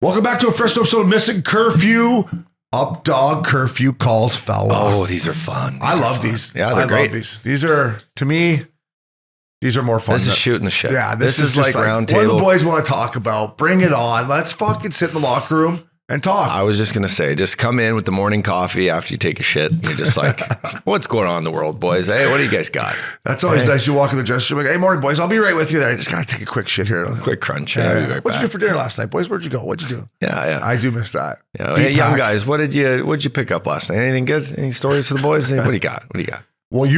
Welcome back to a fresh episode of Missin Curfew. Up dog curfew calls fella. Oh, these are fun. I love these. Yeah, they're great. Love these. These are, to me, these are more fun. This is shooting the shit. Yeah, this is like round table. What the boys want to talk about. Bring it on. Let's fucking sit in the locker room and talk. I was just going to say, just come in with the morning coffee after you take a shit. And you're just like, what's going on in the world, boys? Hey, what do you guys got? That's always nice. You walk in the dressing room, like, hey, morning, boys. I'll be right with you there. I just got to take a quick shit here. Quick crunch. Yeah. I'll be right What'd back. you do for dinner last night, boys? Where'd you go? What'd you do? Yeah. I do miss that. Yeah. Hey, young guys, what'd you pick up last night? Anything good? Any stories for the boys? Hey, what do you got? Well,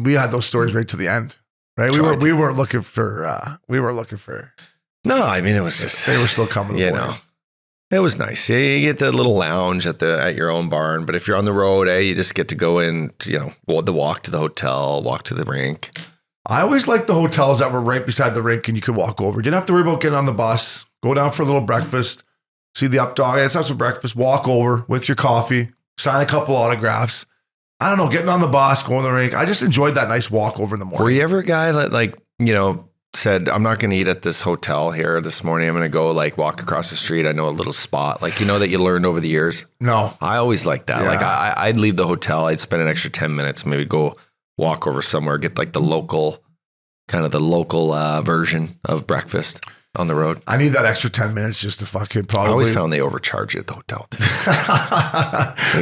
we had those stories right to the end, right? We weren't looking for. No, I mean, it was just, they were still coming. You know. It was nice. Yeah, you get the little lounge at your own barn, but if you're on the road, you just get to go in, the walk to the hotel, walk to the rink. I always liked the hotels that were right beside the rink and you could walk over. You didn't have to worry about getting on the bus, go down for a little breakfast, see the up dog, let's have some breakfast, walk over with your coffee, sign a couple autographs. I don't know, getting on the bus, going to the rink. I just enjoyed that nice walk over in the morning. Were you ever a guy that said, I'm not going to eat at this hotel here this morning. I'm going to go walk across the street. I know a little spot, that you learned over the years. No, I always liked that. Yeah. I'd leave the hotel. I'd spend an extra 10 minutes, maybe go walk over somewhere, get the local version of breakfast on the road. I need that extra 10 minutes just to fucking probably. I always found they overcharge you at the hotel too.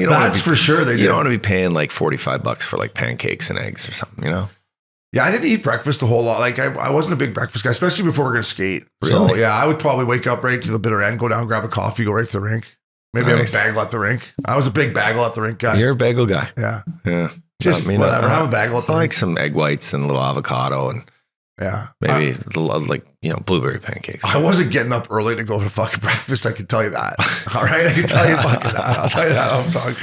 That's for sure. They do. You don't want to be paying $45 for pancakes and eggs or something, Yeah, I didn't eat breakfast a whole lot. I wasn't a big breakfast guy, especially before we're going to skate. Really? So yeah, I would probably wake up right to the bitter end, go down, grab a coffee, go right to the rink. Maybe have a bagel at the rink. I was a big bagel at the rink guy. You're a bagel guy. Yeah. Yeah. Just whatever. Have a bagel at the rink. I like rink. some egg whites and a little avocado and maybe blueberry pancakes. I wasn't getting up early to go to fucking breakfast. I can tell you that. All right. I can tell you fucking that. I'll tell you that. I'm talking.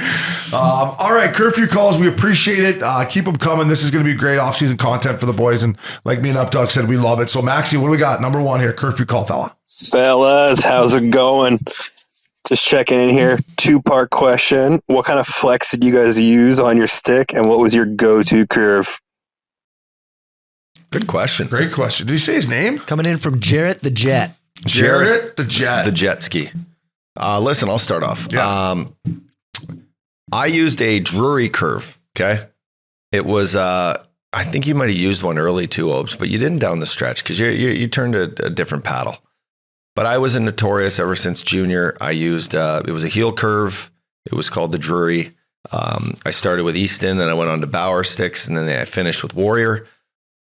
All right. Curfew calls. We appreciate it. Keep them coming. This is going to be great off-season content for the boys. And like me and Updog said, we love it. So Maxie, what do we got? Number one here. Curfew call, fella. Fellas, how's it going? Just checking in here. 2-part question. What kind of flex did you guys use on your stick? And what was your go-to curve? Good question. Great question. Did he say his name? Coming in from Jarrett the Jet. Jarrett the Jet. The jet ski. Listen, I'll start off. Yeah. I used a Drury curve. Okay. It was, I think you might have used one early too, Obes, but you didn't down the stretch because you turned a different paddle. But I was a notorious ever since junior. I used, it was a heel curve. It was called the Drury. I started with Easton, then I went on to Bauer sticks, and then I finished with Warrior.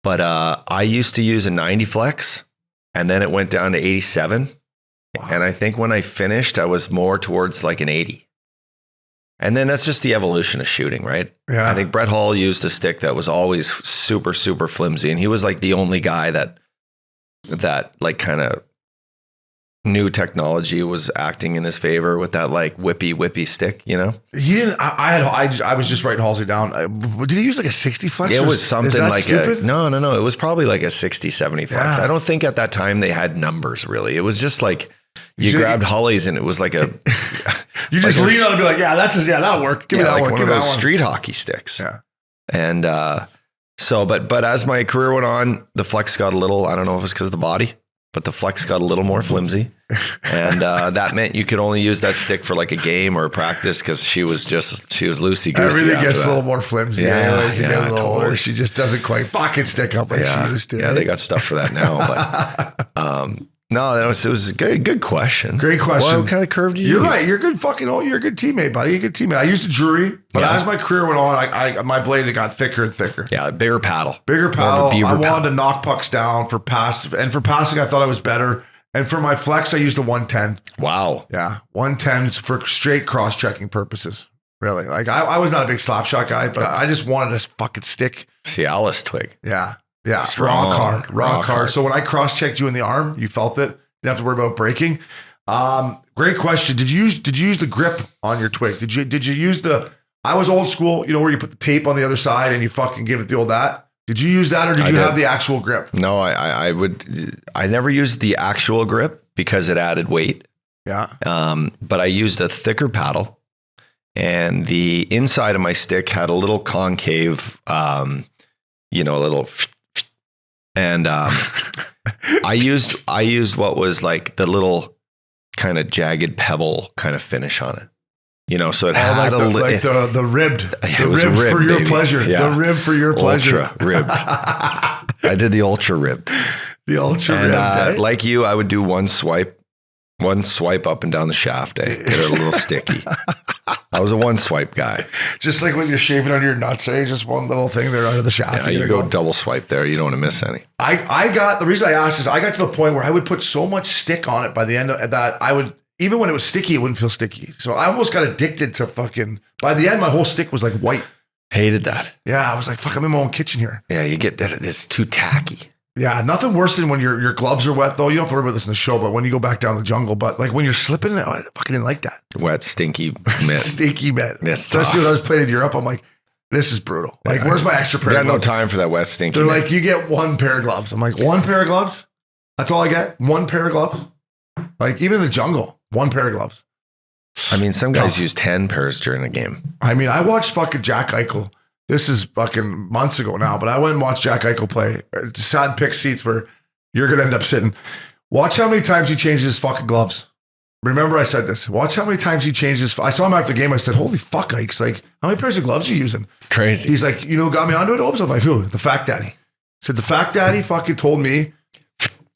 But I used to use a 90 flex, and then it went down to 87. Wow. And I think when I finished, I was more towards an 80. And then that's just the evolution of shooting, right? Yeah. I think Brett Hall used a stick that was always super, super flimsy. And he was the only guy that kind of new technology was acting in his favor with that whippy stick, He didn't. I was just writing Halsey down. Did he use a 60 flex? It was something stupid? No. It was probably a 60, 70 flex. Yeah. I don't think at that time they had numbers really. It was just you grabbed Hollies and it was you just lean on and be that'll work. Give me that one. One of those street hockey sticks. Yeah. And but as my career went on, the flex got a little, I don't know if it's because of the body, but the flex got a little more flimsy. And that meant you could only use that stick for a game or a practice because she was loosey-goosey. Everything gets a little more flimsy. As you get a little older, totally. She just doesn't quite fucking stick up like she used to. Yeah, they got stuff for that now. But no, it was a good question. Great question. What kind of curve do you You're use? right. You're good you're a good teammate, buddy. You're a good teammate. I used a Drury, but as my career went on, my blade got thicker and thicker. Yeah, bigger paddle. I wanted to knock pucks down for pass. And for passing, I thought I was better. And for my flex, I used a 110. Wow. Yeah. 110 for straight cross-checking purposes. Really. I was not a big slap shot guy, but I just wanted a fucking stick. Cialis twig. Yeah. Yeah. Strong. Rock hard. So when I cross-checked you in the arm, you felt it. You didn't have to worry about breaking. Great question. Did you use the grip on your twig? Did you use I was old school, where you put the tape on the other side and you fucking give it the old that? Did you use that or did you have the actual grip? No, I never used the actual grip because it added weight. Yeah. But I used a thicker paddle and the inside of my stick had a little concave, a little, and I used what was the little kind of jagged pebble kind of finish on it. You know, so it had the ribbed. It was ribbed for your baby. pleasure. Yeah. The rib for your pleasure. Ultra ribbed. I did the ultra ribbed. The ultra And ribbed. like you, I would do one swipe up and down the shaft. Get it a little sticky. I was a one swipe guy. Just like when you're shaving under your nuts, just one little thing there under the shaft. Yeah, you go double swipe there. You don't want to miss any. The reason I asked is I got to the point where I would put so much stick on it by the end of that I would, even when it was sticky, it wouldn't feel sticky. So I almost got addicted to by the end, my whole stick was like white. Hated that. Yeah, I was like, fuck, I'm in my own kitchen here. Yeah, you get that. It's too tacky. Yeah, nothing worse than when your gloves are wet, though. You don't have to worry about this in the show, but when you go back down the jungle, but like when you're slipping, I fucking didn't like that. Wet, stinky mitt. Stinky mitt. It's Especially when I was playing in Europe, I'm like, this is brutal. Like, where's my extra pair You of got no gloves? time for that wet, stinky They're mitt. like, you get one pair of gloves. I'm like, one pair of gloves? That's all I get? One pair of gloves? Like, even in the jungle, one pair of gloves. I mean, some guys use 10 pairs during a game. I mean, I watched fucking Jack Eichel. This is fucking months ago now, but I went and watched Jack Eichel play. Sat in pick seats where you're going to end up sitting. Watch how many times he changes his fucking gloves. Remember I said this. Watch how many times he changes. I saw him after the game. I said, holy fuck, Ike's like, how many pairs of gloves are you using? Crazy. He's like, you know, got me onto it. I'm like, who? The Fact Daddy. I said, the Fact Daddy fucking told me.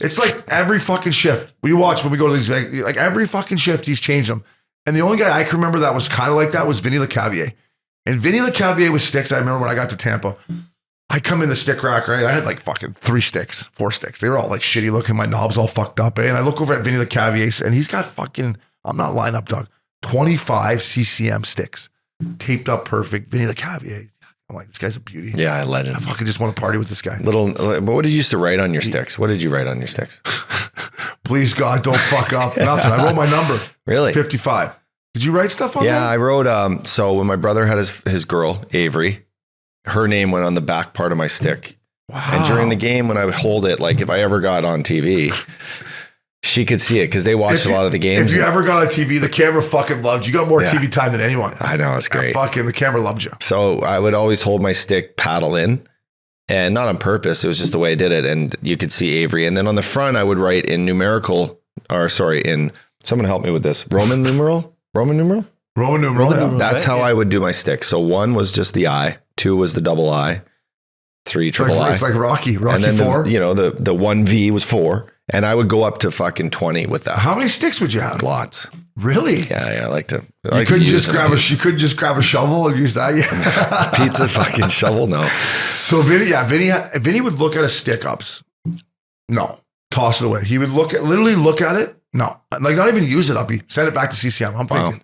It's like every fucking shift. We watch when we go to these, like every fucking shift, he's changed them. And the only guy I can remember that was kind of like that was Vinny Lecavalier. And Vinny Lecavalier with sticks. I remember when I got to Tampa, I come in the stick rack, right? I had like fucking 4 sticks. They were all like shitty looking. My knobs all fucked up. And I look over at Vinny Lecavalier and he's got fucking, I'm not lying up, Doug, 25 CCM sticks taped up perfect. Vinny Lecavalier. I'm like, this guy's a beauty. Yeah, a legend. I fucking just want to party with this guy. What did you used to write on your sticks? What did you write on your sticks? Please, God, don't fuck up. Nothing. I wrote my number. Really? 55. Did you write stuff on that? Yeah, I wrote, so when my brother had his girl, Avery, her name went on the back part of my stick. Wow. And during the game, when I would hold it, like if I ever got on TV, she could see it because they watched a lot of the games. If you ever got on TV, the camera fucking loved you. You got more TV time than anyone. I know, it's great. The camera loved you. So I would always hold my stick paddle in, and not on purpose. It was just the way I did it. And you could see Avery. And then on the front, I would write in someone help me with this. Roman numeral. That's how I would do my stick. So 1 was just the I, 2 was the double I, 3 triple I. It's like Rocky and then 4. the 1V was 4. And I would go up to fucking 20 with that. How many sticks would you have? Lots. Really? Yeah, I like to. You couldn't just grab a shovel and use that. Yeah. Pizza fucking shovel. No. So Vinny would look at his stick ups. No, toss it away. He would literally look at it. No, like not even use it up. He send it back to CCM. I'm thinking,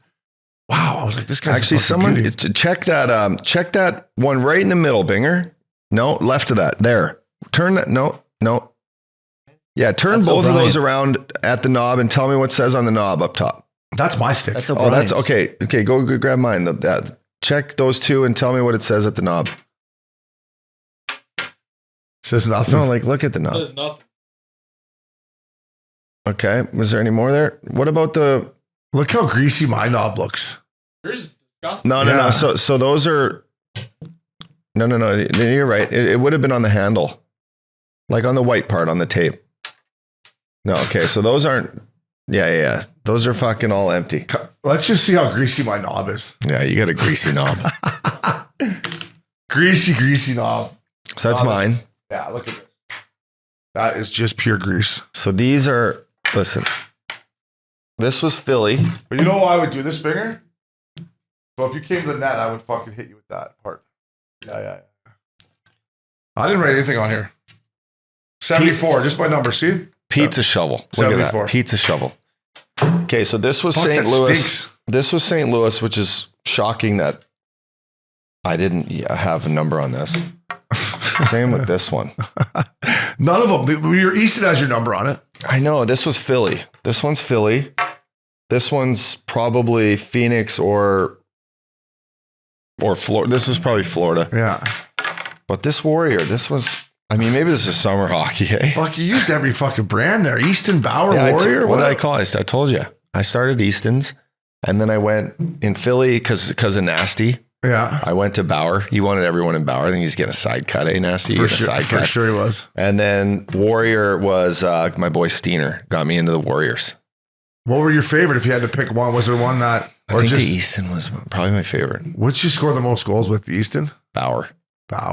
wow. I was like, this guy's actually someone beauty. check that one right in the middle, Binger. No, left of that. There. Turn that. No. Yeah, turn That's both O'Brien. of those around at the knob and tell me what says on the knob up top. That's my stick. That's Oh, O'Brien's. that's okay. Okay, go grab mine. Check those two and tell me what it says at the knob. Says nothing. No, like look at the knob. There's nothing. Okay, was there any more there? What about the? Look how greasy my knob looks. Yours is disgusting. No. Yeah. So those are. No. You're right. It would have been on the handle, like on the white part on the tape. No, okay. So those aren't. Yeah. Those are fucking all empty. Let's just see how greasy my knob is. Yeah, you got a greasy knob. Greasy knob. So that's mine. Yeah, look at this. That is just pure grease. So these are. Listen. This was Philly. But you know why I would do this, Binger? So if you came to the net, I would fucking hit you with that part. Yeah. I didn't write anything on here. 74, just my number, see? Pizza shovel. Look at 74. that. Pizza shovel. Okay, so this was Fuck, St. that Louis. stinks. This was St. Louis, which is shocking that I didn't have a number on this. Same with this one. None of them. Your Easton has your number on it. I know. This was Philly. This one's Philly. This one's probably Phoenix or Florida. This was probably Florida. Yeah. But this Warrior, this was, I mean, maybe this is summer hockey, eh? Fuck, you used every fucking brand there. Easton, Bauer, Yeah, Warrior. what did I call it? I told you. I started Easton's and then I went in Philly because of Nasty. Yeah. I went to Bauer. He wanted everyone in Bauer. I think he's getting a side cut, eh, Nasty? For sure he was. And then Warrior was my boy Steiner. Got me into the Warriors. What were your favorite if you had to pick one? Was there one that... I think the Easton was probably my favorite. What'd you score the most goals with, the Easton? Bauer.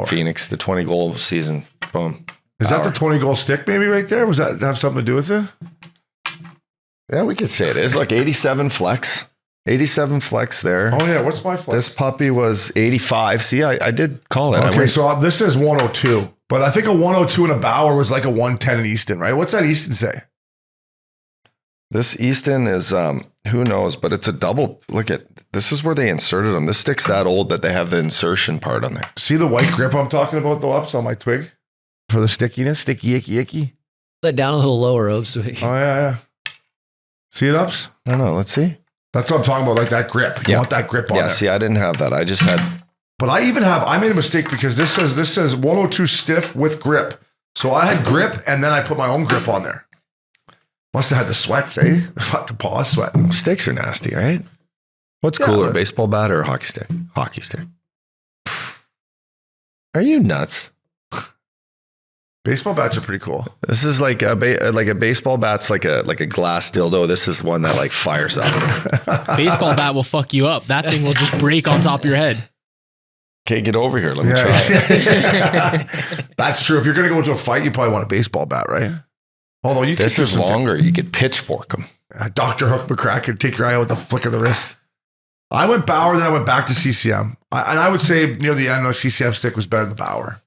Phoenix, the 20-goal season. Boom. Is that the 20-goal stick maybe right there? Was that have something to do with it? Yeah, we could say it is. Like 87 flex. 87 flex there. Oh, yeah. What's my flex? This puppy was 85. See, I did call it. Okay, so this says 102. But I think a 102 and a Bauer was like a 110 in Easton, right? What's that Easton say? This Easton is, who knows, but it's a double. Look at, this is where they inserted them. This stick's that old that they have the insertion part on there. See the white grip I'm talking about, though, Ups, on my twig? For the stickiness? Sticky, icky. Let down a little lower, Obes. Oh, yeah. See it, Ups? I don't know. Let's see. That's what I'm talking about, like that grip. You want that grip on there. Yeah, see, I didn't have that. I just had... But I made a mistake because this says 102 stiff with grip. So I had grip, and then I put my own grip on there. Must have had the sweats, eh? Fucking paw sweating. Sticks are nasty, right? What's cooler, baseball bat or a hockey stick? Hockey stick. Are you nuts? Baseball bats are pretty cool. This is like a baseball bat's like a glass dildo. This is one that like fires up. Baseball bat will fuck you up. That thing will just break on top of your head. Okay, get over here. Let me try it. That's true. If you're going to go into a fight, you probably want a baseball bat, right? Although this is longer. You could pitchfork them. Dr. Hook McCrack could take your eye out with the flick of the wrist. I went Bauer, then I went back to CCM. And I would say near the end, the CCM stick was better than the Bauer.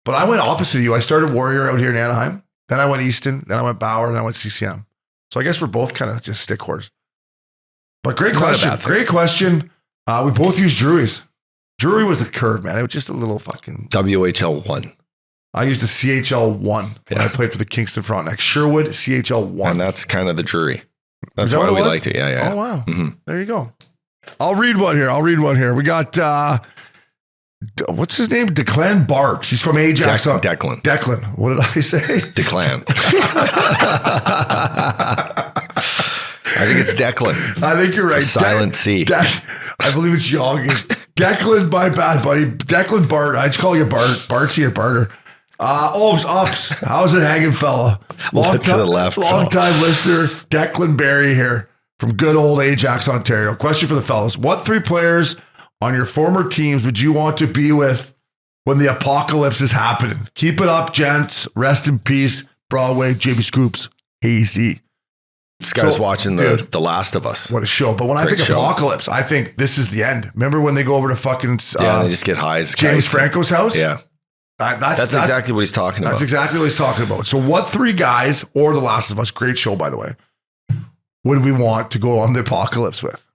But I went opposite of you. I started Warrior out here in Anaheim. Then I went Easton. Then I went Bauer. Then I went CCM. So I guess we're both kind of just stick whores. But great question. Great question. We both used Drury's. Drury was a curve, man. It was just a little fucking... WHL 1. I used a CHL 1 when I played for the Kingston Frontenac. Sherwood, CHL 1. And that's kind of the Drury. That's why we liked it. Yeah. Oh, wow. Mm-hmm. There you go. I'll read one here. We got... what's his name? Declan Bart. He's from Ajax. Declan. What did I say? Declan. I think it's Declan. I think you're right. Silent C. I believe it's Young. Declan, my bad buddy. Declan Bart. I just call you Bart. Bartsy or Barter. Ups. How's it hanging, fella? Long time listener. Declan Barry here from good old Ajax, Ontario. Question for the fellas. What three players on your former teams would you want to be with when the apocalypse is happening? Keep it up, gents. Rest in peace, Broadway, JB Scoops, AC. This guy's watching the Last of Us. What a show. But when I think apocalypse, I think this is the end. Remember when they go over to fucking... they just get high as James Franco's house? Yeah. That's exactly what he's talking about. That's exactly what he's talking about. So what three guys, or The Last of Us, great show, by the way, would we want to go on the apocalypse with?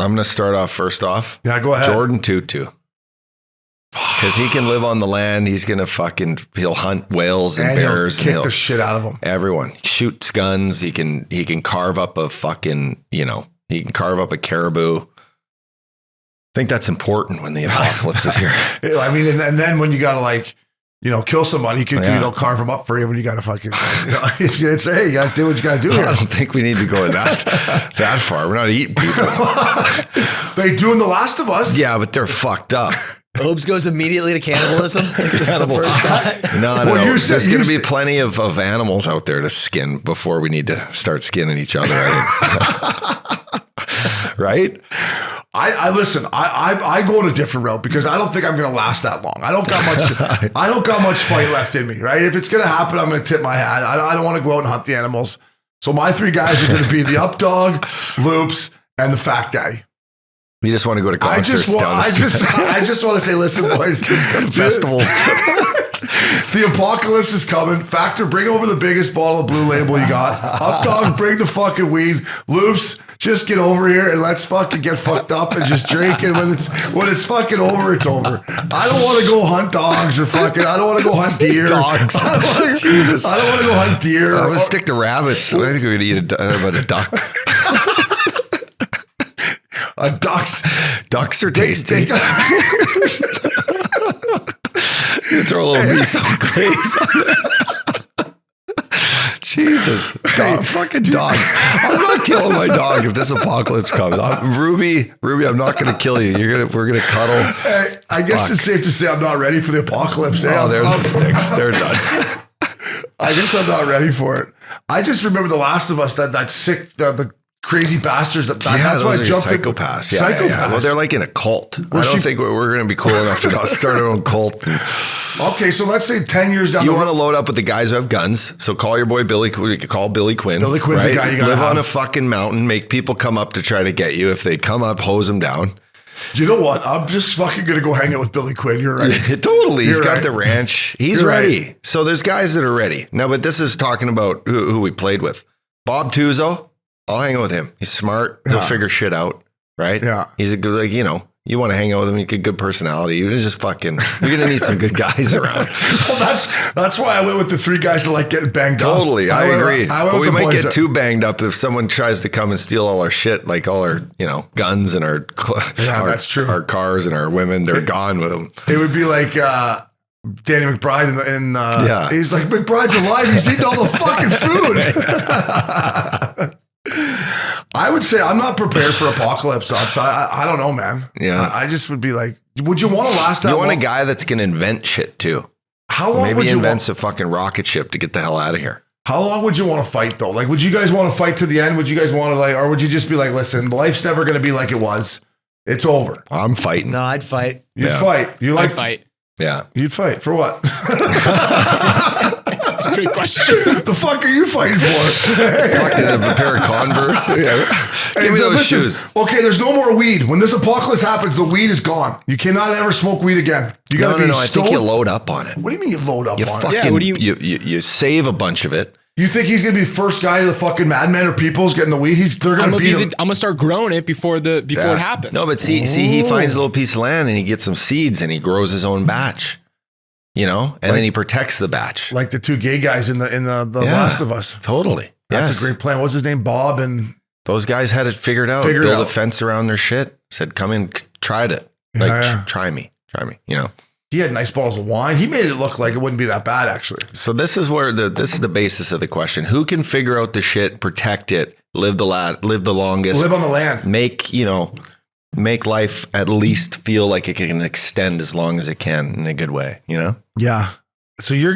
I'm going to start off first off. Yeah, go ahead. Jordan Tutu. Because he can live on the land. He's going to he'll hunt whales and bears. He'll kick the shit out of them. Everyone. He shoots guns. He can carve up a fucking, he can carve up a caribou. I think that's important when the apocalypse is here. I mean, and then when you got to kill somebody, you can carve them up for you when you got to fucking, it's, hey, you got to do what you got to do here. I don't think we need to go that far. We're not eating people. They do in The Last of Us. Yeah, but they're fucked up. Obes goes immediately to cannibalism. No. There's going to be plenty of animals out there to skin before we need to start skinning each other. Right? I listen. I go in a different route because I don't think I'm going to last that long. I don't got much fight left in me. Right? If it's going to happen, I'm going to tip my hat. I don't want to go out and hunt the animals. So my three guys are going to be the Updog, Loops, and the Fat Daddy. You just want to go to concerts I just want to say, listen, boys, just go to festivals. The apocalypse is coming. Factor, bring over the biggest bottle of Blue Label you got. Updog, bring the fucking weed. Loops, just get over here and let's fucking get fucked up and just drink. And when it's fucking over, it's over. I don't want to go hunt dogs or fucking. I don't want to go hunt deer. Dogs. Jesus. I don't want to go hunt deer. I'm gonna stick to rabbits. I think we're gonna eat a duck. Ducks are tasty. You throw a little miso glaze on there. Jesus. Fucking dogs. I'm not killing my dog if this apocalypse comes. Ruby, I'm not going to kill you. We're going to cuddle. I guess it's safe to say I'm not ready for the apocalypse. Oh, there's the sticks. They're done. I guess I'm not ready for it. I just remember The Last of Us, that sick, the crazy bastards. That's why I jumped. Psychopaths. Psychopaths. Yeah. Well, they're like in a cult. I don't think we're going to be cool enough to not start our own cult. Okay, so let's say 10 years down You the want road. to load up with the guys who have guns. So call your boy Billy. Call Billy Quinn. Billy Quinn's the guy you gotta Live on have. a fucking mountain. Make people come up to try to get you. If they come up, hose them down. You know what? I'm just fucking going to go hang out with Billy Quinn. You're right. Totally. He's You're got right. the ranch. He's You're ready. right. So there's guys that are ready. No, but this is talking about who we played with. Bob Tuzo. I'll hang out with him. He's smart. He'll figure shit out. Right? Yeah. He's a good, like, you know, you want to hang out with him. He's a good personality. You're just fucking, you're going to need some good guys around. Well, that's why I went with the 3 guys that like getting banged up. Totally. I agree. went But with we the might boys get that- too banged up if someone tries to come and steal all our shit, like all our, you know, guns and our, that's true. Our cars and our women. They're gone with them. It would be like Danny McBride Yeah. He's like, McBride's alive. He's eating all the fucking food. I would say I'm not prepared for apocalypse. I don't know, man. Yeah. I just would be like, would you want to last that You want long? a guy that's going to invent shit too. How long Maybe would he you invents want? a fucking rocket ship to get the hell out of here. How long would you want to fight though? Like, would you guys want to fight to the end? Would you guys want to or would you just be like, listen, life's never going to be like it was. It's over. I'm fighting. No, I'd fight. You'd fight. You I like fight. Yeah. You'd fight for what? That's a great question. The fuck are you fighting for? Fucking a pair of Converse. Yeah. Give me Hey, those listen, shoes. Okay, there's no more weed. When this apocalypse happens, the weed is gone. You cannot ever smoke weed again. You No, gotta be no, I stoned. think you load up on it. What do you mean you load up You on fucking, it? Yeah, what do you save a bunch of it. You think he's gonna be first guy to the fucking madmen or people's getting the weed? They're I'm gonna beat him. gonna start growing it before it happens. No, but see, he finds a little piece of land and he gets some seeds and he grows his own batch. You know, and then he protects the batch. Like the 2 gay guys in the Yeah. Last of Us. Totally. That's Yes. a great plan. What's his name? Bob and Those guys had it figured out. Figured Build out. a fence around their shit. Said, come in, tried it. Yeah, Like, yeah. try me. You know. he had nice bottles of wine. He made it look like it wouldn't be that bad actually. So this is where this is the basis of the question: who can figure out the shit, protect it, live the longest, Live on the land. make life at least feel like it can extend as long as it can in a good way. You know. Yeah. So you're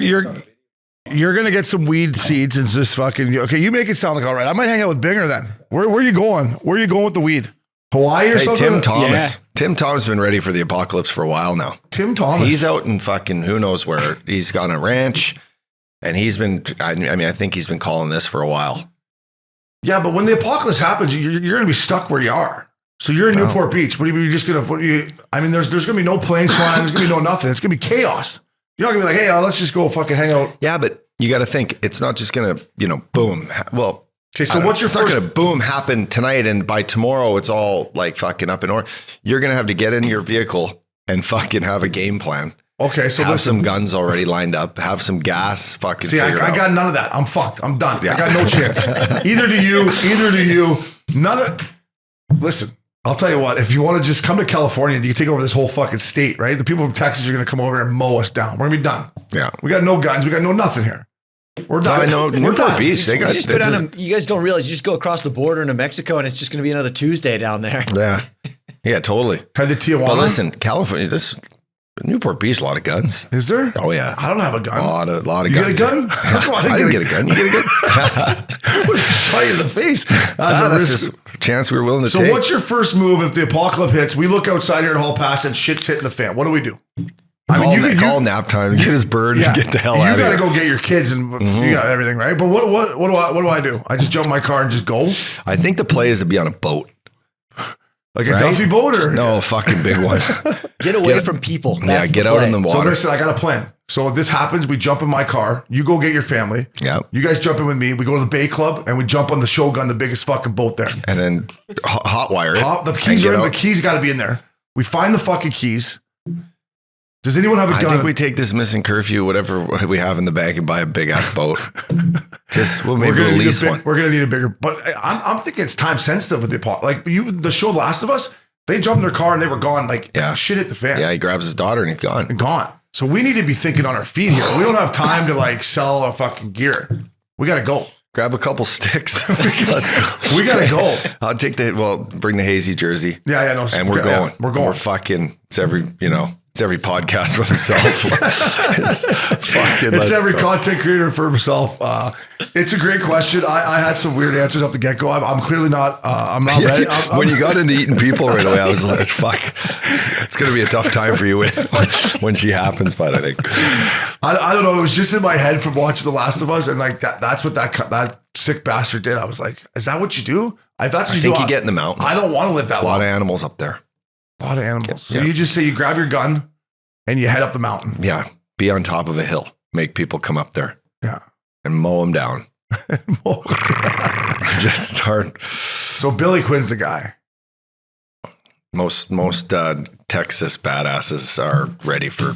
gonna get some weed seeds and just fucking okay. You make it sound like all right. I might hang out with Binger then. Where are you going? Where are you going with the weed? Hawaii or Hey, something? Tim Thomas. Yeah. Tim Thomas has been ready for the apocalypse for a while now. Tim Thomas. He's out in fucking who knows where. He's got a ranch, and he's been. I mean, I think he's been calling this for a while. Yeah, but when the apocalypse happens, you're gonna be stuck where you are. So you're in Newport Beach. What are you just gonna? I mean, there's gonna be no planes flying. There's gonna be no nothing. It's gonna be chaos. You're not gonna be like, hey, let's just go fucking hang out. Yeah, but you got to think it's not just gonna, boom. Well, Okay, so what's your it's first? not gonna boom happen tonight, and by tomorrow it's all like fucking up in order. You're gonna have to get in your vehicle and fucking have a game plan. Okay, so Have listen. some guns already lined up. Have some gas. Fucking. See, I figure out. got none of that. I'm fucked. I'm done. Yeah. I got no chance. Either to you. None of. Listen, I'll tell you what. If you want to just come to California, you can take over this whole fucking state, right? The people from Texas are going to come over and mow us down. We're gonna be done. Yeah. We got no guns. We got no nothing here. We're done. I know We're Newport done. Beach. They You got. just go down to, you guys don't realize you just go across the border into Mexico and it's just going to be another Tuesday down there. Yeah, totally. Head to Tijuana. But listen, California. Newport Beach, a lot of guns. Is there? Oh yeah. I don't have a gun. A lot of You guns. get a gun? Come on, I didn't get a gun. You get a gun? What if I shot you in the face? That's a That's risk. just a chance we were willing to So take. what's your first move if the apocalypse hits? We look outside here at Hall Pass and shit's hitting the fan. What do we do? Call nap time. Get his bird and get the hell out of You here. gotta go get your kids and you got everything, right? But what do I do? I just jump in my car and just go? I think the play is to be on a boat. Like a Right? Duffy boat or No, a fucking big one. Get away from people. That's get the out play. in the So water. listen, I got a plan. So if this happens, we jump in my car, you go get your family. Yeah. You guys jump in with me. We go to the Bay Club and we jump on the Shogun, the biggest fucking boat there. And then hot wire it. The and keys get are in. out. The keys got to be in there. We find the fucking keys. Does anyone have a I gun? think we take this Missin Curfew, whatever we have in the bag, and buy a big ass boat. We'll maybe gonna need release one. We're gonna need a bigger. But I'm thinking it's time sensitive with the apocalypse. Like the show Last of Us, they jumped in their car and they were gone. Like shit hit the fan. Yeah, he grabs his daughter and he's gone. Gone. So we need to be thinking on our feet here. We don't have time to like sell our fucking gear. We gotta go. Grab a couple sticks. Let's go. We gotta go. I'll bring the hazy jersey. Yeah, no. And we're going. We're going. We're fucking, it's every, It's every podcast for himself. It's every content creator for himself. It's a great question. I had some weird answers off the get go. I'm clearly not. I'm not ready. When you got into eating people right away, I was like, "Fuck, it's going to be a tough time for you when she happens." But I think I don't know. It was just in my head from watching The Last of Us, and like that's what that sick bastard did. I was like, "Is that what you do?" If that's what I think you get in the mountains. I don't want to live that long. A lot long. of animals up there. A lot of animals. So you just say you grab your gun and you head up the mountain. Yeah. Be on top of a hill. Make people come up there. Yeah. And mow them down. Just start. So Billy Quinn's the guy. Most Texas badasses are ready for,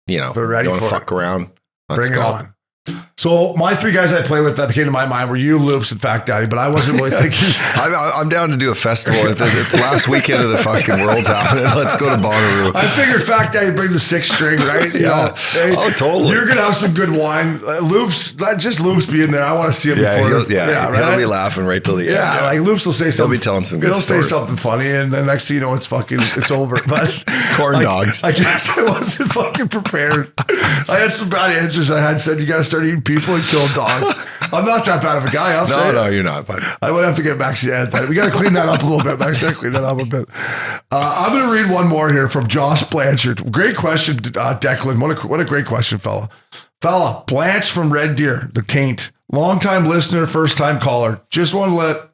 they're ready don't for fuck around. Let's Bring go. it on. So my 3 guys I play with that came to my mind were you, Loops, and Fact Daddy, but I wasn't really thinking. I'm down to do a festival. If the last weekend of the fucking world's happening, let's go to Bonnaroo. I figured Fact Daddy bring the 6th string, right? Yeah. Oh, totally. You're gonna have some good wine. Loops, let just Loops be in there. I want to see him before. He'll be laughing right till the end. Yeah, like Loops will say something. He'll be telling some good He'll stories. say something funny, and then next thing you know, it's over. But corn dogs. I guess I wasn't fucking prepared. I had some bad answers. I had said you got to start eating people and kill dogs. I'm not that bad of a guy. No, you're not. But I would have to get Maxie to edit that. We got to clean that up a little bit. Max, got to clean that up a bit. I'm going to read one more here from Josh Blanchard. Great question, Declan. What a great question, fella. Blanche from Red Deer, the taint. Long-time listener, first-time caller. Just want to let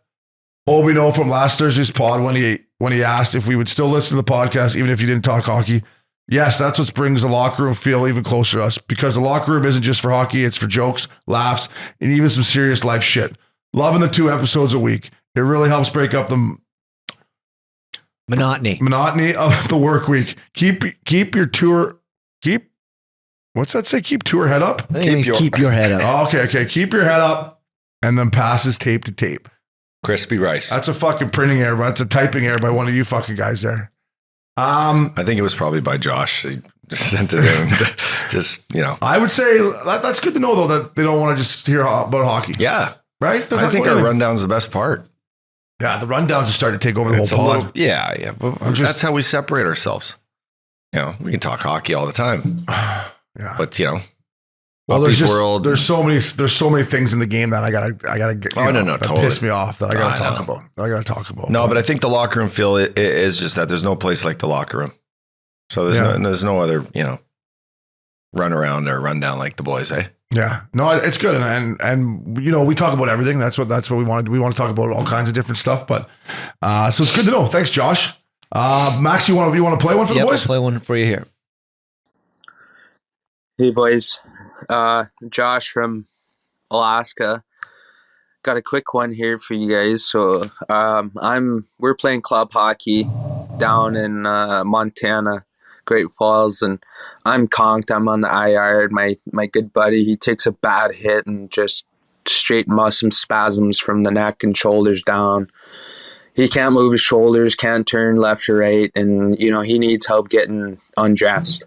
Obi know from last Thursday's pod when he asked if we would still listen to the podcast even if you didn't talk hockey. Yes, that's what brings the locker room feel even closer to us, because the locker room isn't just for hockey, it's for jokes, laughs, and even some serious life shit. Loving the 2 episodes a week. It really helps break up the monotony of the work week. Keep your tour, what's that say? Keep tour head up? I think it means keep your head up. Oh, okay. Keep your head up and then passes tape to tape. crispy rice. That's a fucking printing error. That's a typing error by one of you fucking guys there. I think it was probably by Josh. He just sent it in. Just, I would say that's good to know, though, that they don't want to just hear about hockey. Yeah. Right? I think our rundown's the best part. Yeah, the rundowns are starting to take over the whole pod. Yeah. That's how we separate ourselves. We can talk hockey all the time. Yeah. But, well, there's so many things in the game that I gotta get. That totally piss me off that I gotta talk about. No, but I think the locker room feel is just that there's no place like the locker room. So there's no other run around or run down like the boys, eh? Yeah, no, it's good, and we talk about everything. That's what we want to do. We want to talk about all kinds of different stuff. But so it's good to know. Thanks, Josh. Max, you want to play one for the boys? I'll play one for you here. Hey boys, Josh from Alaska. Got a quick one here for you guys. So we're playing club hockey down in Montana, Great Falls, and I'm conked. I'm on the IR. My good buddy, he takes a bad hit and just straight muscle spasms from the neck and shoulders down. He can't move his shoulders, can't turn left or right, and he needs help getting undressed.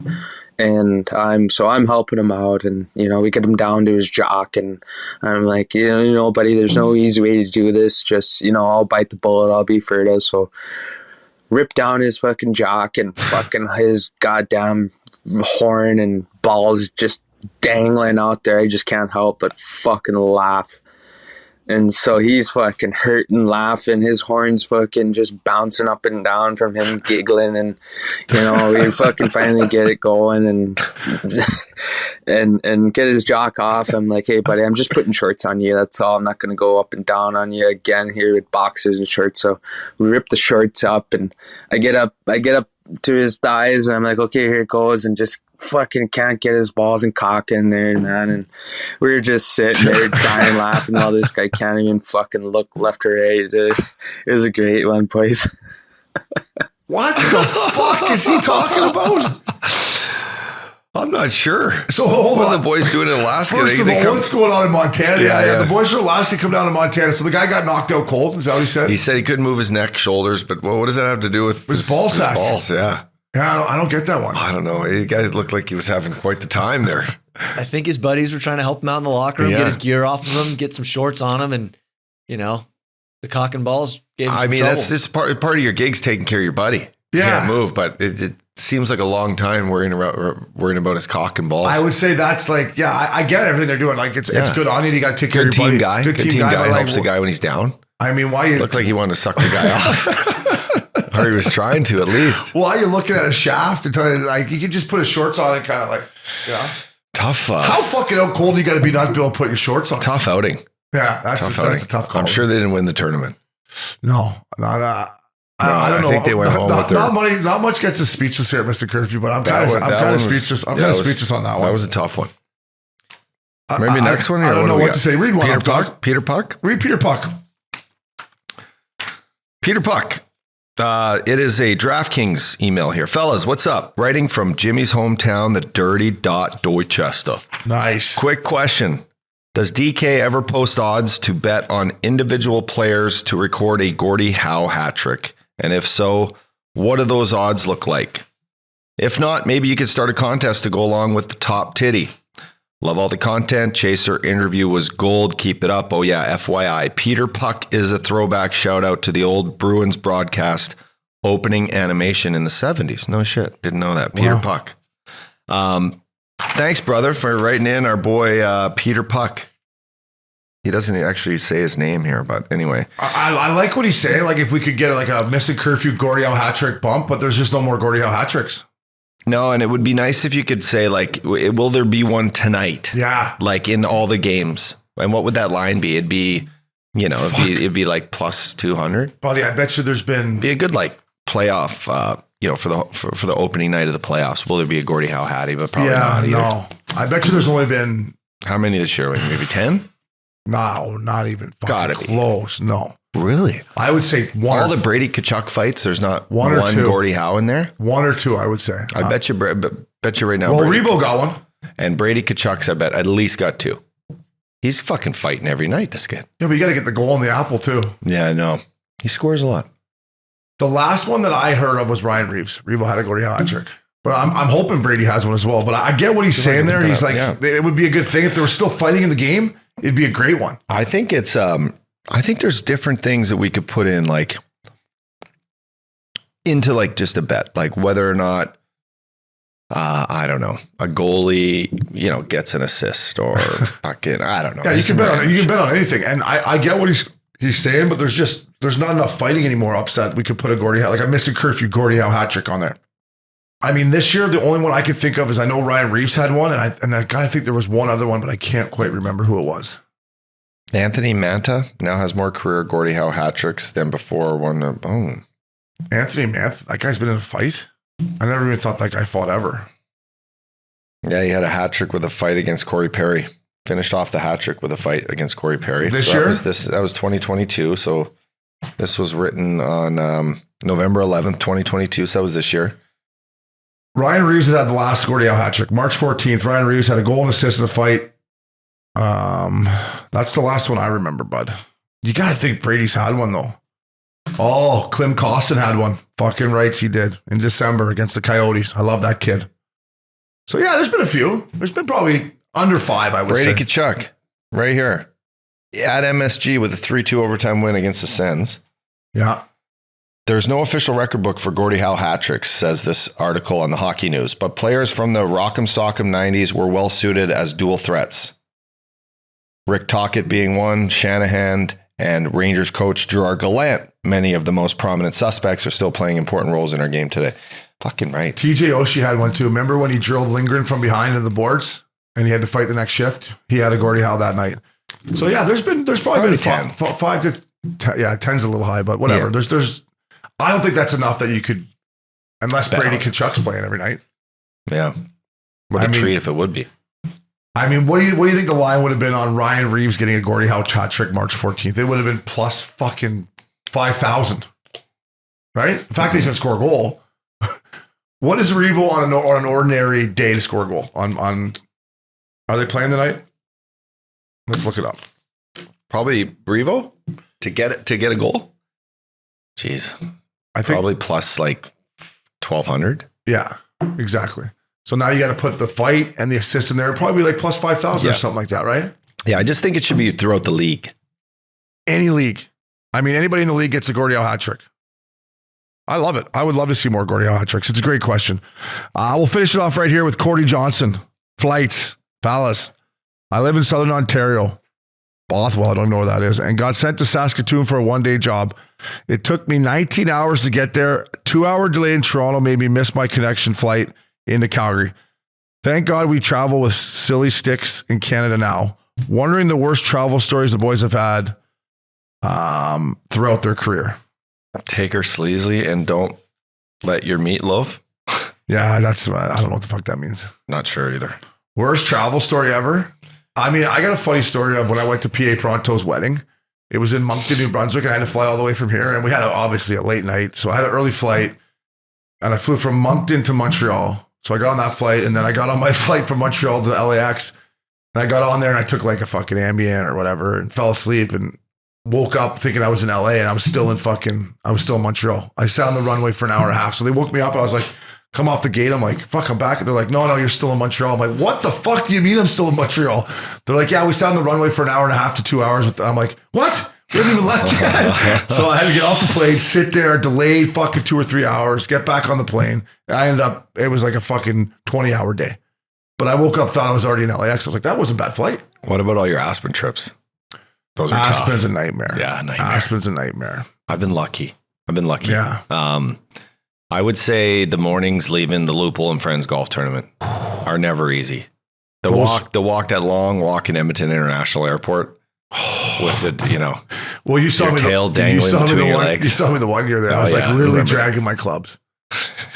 And I'm helping him out, and we get him down to his jock, and I'm like, buddy, there's no easy way to do this. Just I'll bite the bullet. I'll be Ferda. So rip down his fucking jock, and fucking his goddamn horn and balls just dangling out there. I just can't help but fucking laugh. And so he's fucking hurting, laughing. His horn's fucking just bouncing up and down from him giggling. And, we fucking finally get it going and get his jock off. I'm like, hey, buddy, I'm just putting shorts on you. That's all. I'm not going to go up and down on you again here with boxers and shorts. So we rip the shorts up, and I get up to his thighs, and I'm like, okay, here it goes. And just fucking can't get his balls and cock in there, man. And we were just sitting there dying laughing while this guy can't even fucking look left or right. It was a great one, boys. What the fuck is he talking about? I'm not sure. So hold on. The boys doing in Alaska? First of all, what's going on in Montana? Yeah. The boys from Alaska come down to Montana. So the guy got knocked out cold. Is that what he said? He said he couldn't move his neck, shoulders, but what does that have to do with his ball sack? His balls, yeah. Yeah, I don't get that one. I don't know. The guy looked like he was having quite the time there. I think his buddies were trying to help him out in the locker room, get his gear off of him, get some shorts on him, and the cock and balls gave him some trouble. That's just part of your gig's taking care of your buddy. Yeah. You can't move, but seems like a long time worrying about his cock and balls. I would say that's like, I get everything they're doing. Like it's good on you. You got to take care of Good your team buddy. guy. Good team guy helps the guy when he's down. I mean, why you Looked like he wanted to suck the guy off. Or he was trying to at least. Why are you looking at a shaft and telling you, like, you could just put his shorts on and kind of like, Tough. How fucking out cold you got to be not to be able to put your shorts on? Tough outing. Yeah, that's a tough call. I'm sure they didn't win the tournament. No, I don't know. I think they went home with their... Not much gets us speechless here at Missin Curfew, but I'm kind of speechless. I'm kind of speechless on that one. That was a tough one. Maybe next one. I don't know what to say. Read one. Peter Puck. Peter Puck. Read Peter Puck. Peter Puck. It is a DraftKings email here. Fellas, what's up? Writing from Jimmy's hometown, the dirty Dorchester. Nice. Quick question. Does DK ever post odds to bet on individual players to record a Gordie Howe hat trick? And if so, what do those odds look like? If not, maybe you could start a contest to go along with the top titty. Love all the content. Chaser interview was gold. Keep it up. Oh yeah, FYI. Peter Puck is a throwback shout out to the old Bruins broadcast opening animation in the 70s. No shit. Didn't know that. Peter Puck. Thanks, brother, for writing in our boy Peter Puck. He doesn't actually say his name here, but anyway. I like what he's saying. Like if we could get like a Missin Curfew Gordie Howe hat trick bump, but there's just no more Gordie Howe hat tricks. No, and it would be nice if you could say like, will there be one tonight? Yeah. Like in all the games. And what would that line be? It'd be, it'd be like plus 200. Buddy, I bet you there's been... Be a good like playoff, for the opening night of the playoffs. Will there be a Gordie Howe hattie? But probably not either. No. I bet you there's only been... How many this year? Maybe 10? No, not even fucking Gotta close. Be. No. Really? I would say one. All the Brady Tkachuk fights, there's not one or two. Gordie Howe in there? One or two, I would say. I bet you right now. Well, Brady, Revo got one. And Brady Tkachuk's, I bet, at least got two. He's fucking fighting every night, this kid. Yeah, but you got to get the goal in the apple, too. Yeah, I know. He scores a lot. The last one that I heard of was Ryan Reeves. Revo had a Gordie Howe hat trick. But I'm hoping Brady has one as well. But I get what he's saying there. He's like, it would be a good thing if they were still fighting in the game. It'd be a great one. I think it's, I think there's different things that we could put in, like, into like just a bet, like whether or not, I don't know, a goalie, gets an assist or fucking, I don't know. Yeah, you can bet on it. You can bet on anything. And I get what he's saying, but there's not enough fighting anymore upset. We could put a Gordie Howe, like a Missin Curfew Gordie Howe hat trick on there. I mean, this year, the only one I could think of is I know Ryan Reeves had one, and I kind of think there was one other one, but I can't quite remember who it was. Anthony Manta now has more career Gordie Howe hat tricks than before. Anthony Manta, that guy's been in a fight? I never even thought that guy fought ever. Yeah, he had a hat trick with a fight against Corey Perry. Finished off the hat trick with a fight against Corey Perry. This year? That was 2022, so this was written on November 11th, 2022, so that was this year. Ryan Reeves had the last Gordie Howe hat trick. March 14th, Ryan Reeves had a goal and assist in a fight. That's the last one I remember, bud. You got to think Brady's had one, though. Oh, Clem Costin had one. Fucking rights he did in December against the Coyotes. I love that kid. So, yeah, there's been a few. There's been probably under 5, I would say. Brady Tkachuk, right here. At MSG with a 3-2 overtime win against the Sens. Yeah. There's no official record book for Gordie Howe hat tricks, says this article on the Hockey News, but players from the Rock'em Sock'em 90s were well suited as dual threats. Rick Tocchet being one, Shanahan, and Rangers coach Gerard Gallant. Many of the most prominent suspects are still playing important roles in our game today. Fucking right. TJ Oshie had one too. Remember when he drilled Lindgren from behind into the boards and he had to fight the next shift? He had a Gordie Howe that night. So yeah, there's probably been 10. 5 to 10. Yeah, 10's a little high, but whatever. Yeah. There's. I don't think that's enough that you could, unless Brady Tkachuk's playing every night. Yeah. What a treat if it would be. I mean, what do you think the line would have been on Ryan Reeves getting a Gordie Howe hat trick March 14th? It would have been plus fucking 5,000, right? The fact that he's going to score a goal. What is Revo on an ordinary day to score a goal? Are they playing tonight? Let's look it up. Probably Revo to get a goal. Jeez, I think probably plus like 1,200. Yeah, exactly. So now you got to put the fight and the assist in there. It'd probably be like plus 5,000 or something like that, right? Yeah, I just think it should be throughout the league. Any league. I mean, anybody in the league gets a Gordie Howe hat trick. I love it. I would love to see more Gordie Howe hat tricks. It's a great question. We'll finish it off right here with Cordy Johnson. Flights, fellas. I live in Southern Ontario. Bothwell, I don't know where that is, and got sent to Saskatoon for a one-day job. It took me 19 hours to get there. 2-hour delay in Toronto made me miss my connection flight into Calgary. Thank God we travel with silly sticks in Canada now. Wondering the worst travel stories the boys have had throughout their career. Take her sleazy and don't let your meat loaf. Yeah, that's, I don't know what the fuck that means. Not sure either. Worst travel story ever? I mean, I got a funny story of when I went to PA Pronto's wedding. It was in Moncton, New Brunswick. I had to fly all the way from here, and we had obviously a late night. So I had an early flight, and I flew from Moncton to Montreal. So I got on that flight, and then I got on my flight from Montreal to LAX, and I got on there, and I took like a fucking Ambien or whatever, and fell asleep, and woke up thinking I was in LA, and I was still in Montreal. I sat on the runway for an hour and a half. So they woke me up. I was like, come off the gate. I'm like, fuck, I'm back. And they're like, no, you're still in Montreal. I'm like, what the fuck do you mean I'm still in Montreal? They're like, yeah, we sat on the runway for an hour and a half to 2 hours. I'm like, what? We haven't even left yet. So I had to get off the plane, sit there, delayed fucking 2 or 3 hours, get back on the plane. And I ended up, it was like a fucking 20-hour day. But I woke up, thought I was already in LAX. I was like, that wasn't a bad flight. What about all your Aspen trips? Those are Aspen's tough. a nightmare. Yeah, nightmare. Aspen's a nightmare. I've been lucky. Yeah. I would say the mornings leaving the Loophole and Friends golf tournament are never easy. The walk that long walk in Edmonton International Airport with the, well, you saw your me tail dangling between your legs. You saw me the one year there. I was literally dragging my clubs.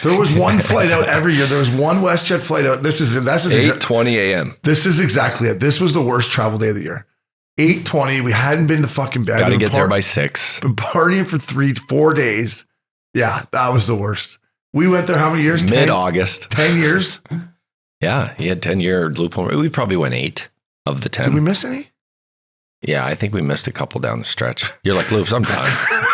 There was one flight out every year. There was one WestJet flight out. That's 8:20 a.m. This is exactly it. This was the worst travel day of the year. 8:20. We hadn't been to fucking bed. Got to get there by 6. Been partying for 3-4 days. Yeah, that was the worst. We went there how many years? Mid-August. 10 years? Yeah, he had 10-year Loophole. We probably went 8 of the 10. Did we miss any? Yeah, I think we missed a couple down the stretch. You're like, Loops, I'm done.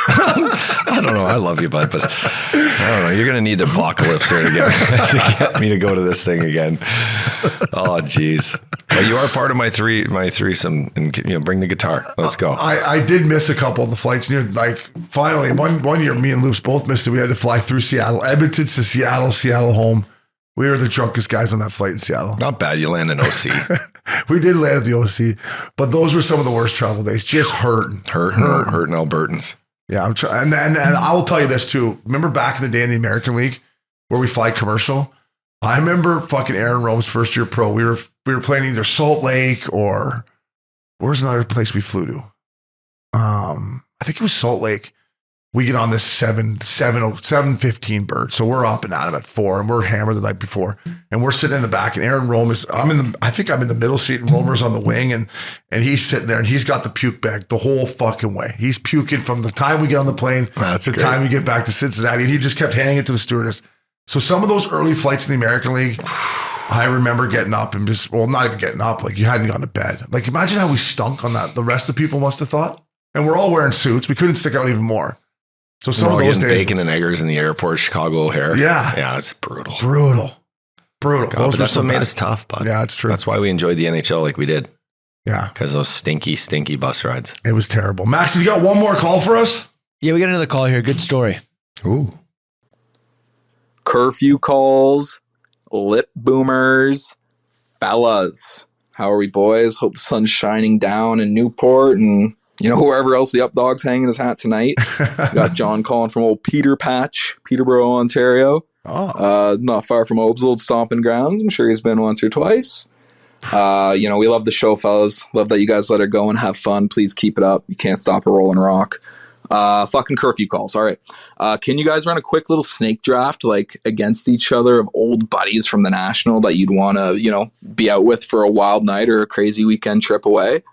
I don't know. I love you, bud, but I don't know. You're going to need apocalypse here to get me to go to this thing again. Oh, geez. But you are part of my threesome, and bring the guitar. Let's go. I did miss a couple of the flights near, like, finally, one year, me and Loops both missed it. We had to fly through Seattle, Edmonton to Seattle home. We were the drunkest guys on that flight in Seattle. Not bad. You land in OC. We did land at the OC, but those were some of the worst travel days. Just hurting Albertans. Yeah, I'm trying. And I will tell you this too. Remember back in the day in the American League where we fly commercial? I remember fucking Aaron Rome's first year pro. We were playing either Salt Lake or where's another place we flew to? I think it was Salt Lake. We get on this 7:15 bird. So we're up and at him at 4 and we're hammered the night before. And we're sitting in the back and Aaron Rome I think I'm in the middle seat and Romer's on the wing and he's sitting there and he's got the puke bag the whole fucking way. He's puking from the time we get on the plane to the time we get back to Cincinnati. And he just kept handing it to the stewardess. So some of those early flights in the American League, I remember getting up and not even getting up. Like you hadn't gone to bed. Like imagine how we stunk on that. The rest of the people must have thought. And we're all wearing suits. We couldn't stick out even more. So some of those days, bacon and eggers in the airport, Chicago O'Hare. Yeah, it's brutal. God, but that's what made us tough, bud. Yeah, it's true. That's why we enjoyed the NHL like we did. Yeah, because those stinky bus rides. It was terrible. Max, have you got one more call for us? Yeah, we got another call here. Good story. Ooh, curfew calls, lip boomers, fellas. How are we, boys? Hope the sun's shining down in Newport and wherever else the Up Dog's hanging his hat tonight. Got John calling from old Peter Patch, Peterborough, Ontario. Not far from Obe's old stomping grounds. I'm sure he's been once or twice. We love the show, fellas. Love that you guys let her go and have fun. Please keep it up. You can't stop a rolling rock. Fucking curfew calls. All right. Can you guys run a quick little snake draft, like against each other of old buddies from the National that you'd want to, be out with for a wild night or a crazy weekend trip away?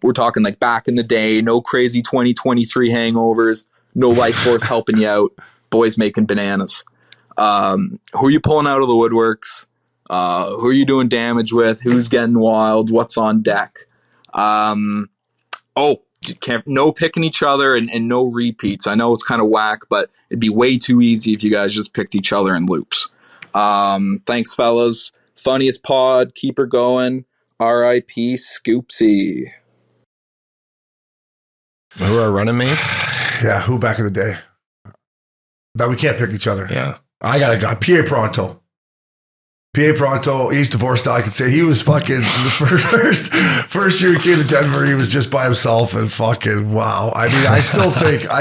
We're talking like back in the day, no crazy 2023 hangovers, no Lifeforce helping you out, boys making bananas. Who are you pulling out of the woodworks? Who are you doing damage with? Who's getting wild? What's on deck? No picking each other and no repeats. I know it's kind of whack, but it'd be way too easy if you guys just picked each other in loops. Thanks, fellas. Funniest pod. Keep her going. R.I.P. Scoopsy. Who are our running mates? Yeah, who back in the day? That we can't pick each other. Yeah. I got a guy, PA Pronto. PA Pronto, he's divorced now. I could say he was fucking the first year he came to Denver, he was just by himself and fucking wow. I mean, I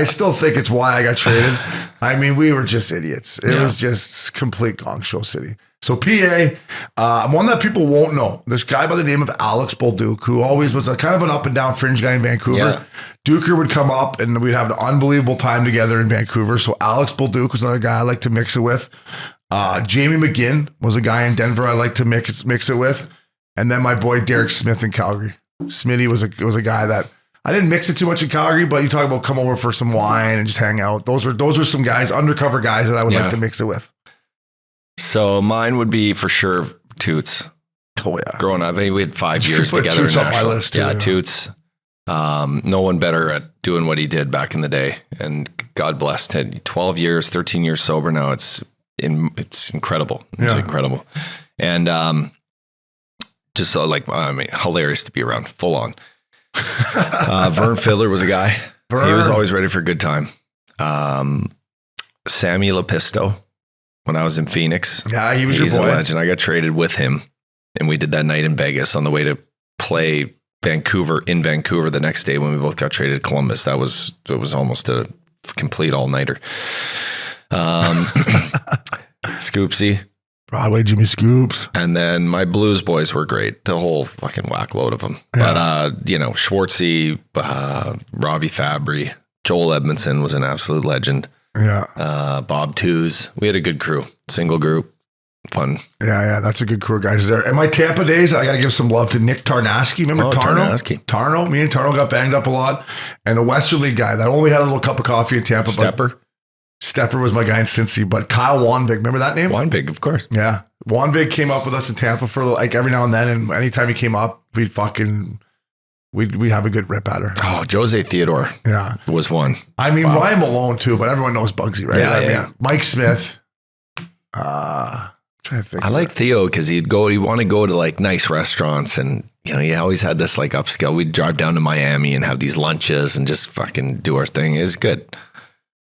still think it's why I got traded. I mean, we were just idiots. It was just complete gong show city. So PA, one that people won't know, this guy by the name of Alex Bolduc, who always was a kind of an up and down fringe guy in Vancouver. Yeah. Duker would come up and we'd have an unbelievable time together in Vancouver. So Alex Bolduc was another guy I like to mix it with. Jamie McGinn was a guy in Denver I like to mix it with. And then my boy Derek Smith in Calgary. Smitty was a guy that I didn't mix it too much in Calgary, but you talk about come over for some wine and just hang out. Those are some guys, undercover guys that I would like to mix it with. So mine would be for sure Toots. Oh yeah. Growing up, I think we had 5 years put together. Toots in on my Nashville. list too, yeah, yeah. Toots. No one better at doing what he did back in the day. And God bless him. 12 years, 13 years sober now. It's incredible. It's incredible. And just hilarious to be around, full on. Vern Fiddler was a guy. He was always ready for a good time. Sammy Lepisto, when I was in Phoenix. Yeah, he's your boy. A legend. I got traded with him, and we did that night in Vegas on the way to play Vancouver the next day when we both got traded to Columbus. It was almost a complete all-nighter. Scoopsy. Broadway Jimmy Scoops. And then my Blues boys were great. The whole fucking whack load of them. Yeah. But, Schwartzy, Robbie Fabry, Joel Edmondson was an absolute legend. Yeah. Bob Tews. We had a good crew. Single group. Fun. Yeah. That's a good crew of guys there. And my Tampa days, I got to give some love to Nick Tarnasky. Remember Tarno? Tarno. Me and Tarno got banged up a lot. And the Western League guy that only had a little cup of coffee in Tampa. Stepper was my guy in Cincy, but Kyle Wanvig, remember that name? Wanvig, of course. Yeah. Wanvig came up with us in Tampa for like every now and then, and anytime he came up, we'd have a good rip at her. Oh, Jose Theodore. Yeah. Was one. I mean, Ryan Malone too, but everyone knows Bugsy, right? Yeah. Mike Smith. Trying to think. I like Theo because he'd want to go to like nice restaurants, and he always had this like upscale. We'd drive down to Miami and have these lunches and just fucking do our thing. It's good.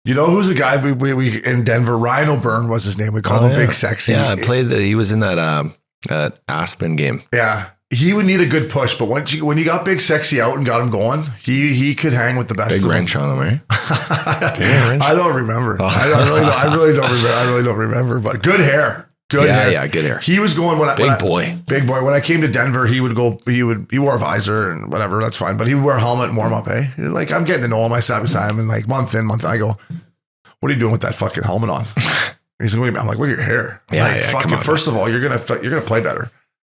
You know who's the guy we in Denver? Ryan O'Byrne was his name. We called him Big Sexy. Yeah, he was in that Aspen game. Yeah. He would need a good push, but when you got Big Sexy out and got him going, he could hang with the best. Big wrench on him, right? I don't remember. Oh. I really don't remember. But good hair. Good hair. Yeah, good hair. He was going big boy. When I came to Denver, he wore a visor and whatever. That's fine. But he would wear a helmet and warm up. Like I'm getting to know him. I sat beside him and like month in, I go, "What are you doing with that fucking helmet on?" He's like, "I'm like, look at your hair. Fucking. First of all, you're gonna play better.